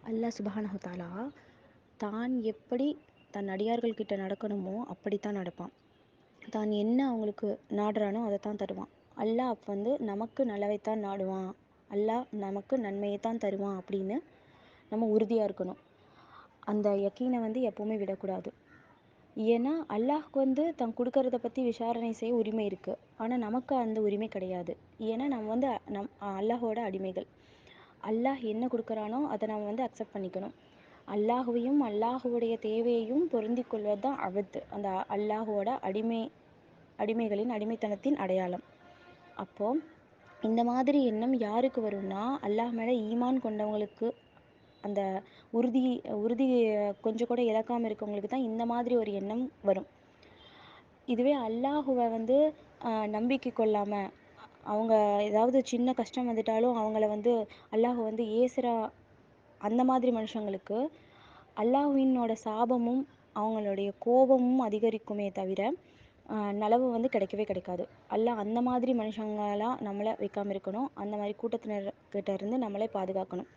அல்லாஹ் சுப்ஹானஹு தஆலா தான் எப்படி தன் அடியார்கள் கிட்ட நடக்கணுமோ அப்படித்தான் நடப்பான். தான் என்ன அவங்களுக்கு நாடுறானோ அதை தான் தருவான். அல்லாஹ் நமக்கு நல்லவைத்தான் நாடுவான், அல்லாஹ் நமக்கு நன்மையைத்தான் தருவான் அப்படின்னு நம்ம உறுதியாக இருக்கணும். அந்த யக்கீனை எப்போவுமே விடக்கூடாது. ஏன்னா அல்லாஹ்க்கு தான் கொடுக்கறத பற்றி விசாரணை செய்ய உரிமை இருக்குது. ஆனால் நமக்கு அந்த உரிமை கிடையாது. ஏன்னா நம்ம அல்லாஹோட அடிமைகள். அல்லாஹ் என்ன கொடுக்குறானோ அதை நம்ம அக்செப்ட் பண்ணிக்கணும். அல்லாஹுவையும் அல்லாஹுடைய தேவையையும் பொருந்தி கொள்வது தான் அந்த அல்லாஹோட அடிமைகளின் அடிமைத்தனத்தின் அடையாளம். அப்போது இந்த மாதிரி எண்ணம் யாருக்கு வரும்னா, அல்லாஹ் மேலே ஈமான் கொண்டவங்களுக்கு, அந்த உறுதி உறுதி கொஞ்சம் கூட இழக்காமல் இருக்கவங்களுக்கு தான் இந்த மாதிரி ஒரு எண்ணம் வரும். இதுவே அல்லாஹுவை நம்பிக்கை கொள்ளாமல் அவங்க ஏதாவது சின்ன கஷ்டம் வந்துட்டாலும் அவங்கள அல்லாஹ் ஏசுகிறா, அந்த மாதிரி மனுஷங்களுக்கு அல்லாஹ்வினோட சாபமும் அவங்களுடைய கோபமும் அதிகரிக்குமே தவிர நலவு கிடைக்கவே கிடைக்காது. அல்லாஹ் அந்த மாதிரி மனுஷங்களாம் நம்மளை வைக்காமல் இருக்கணும். அந்த மாதிரி கூட்டத்தினர்கிட்ட இருந்து நம்மளை பாதுகாக்கணும்.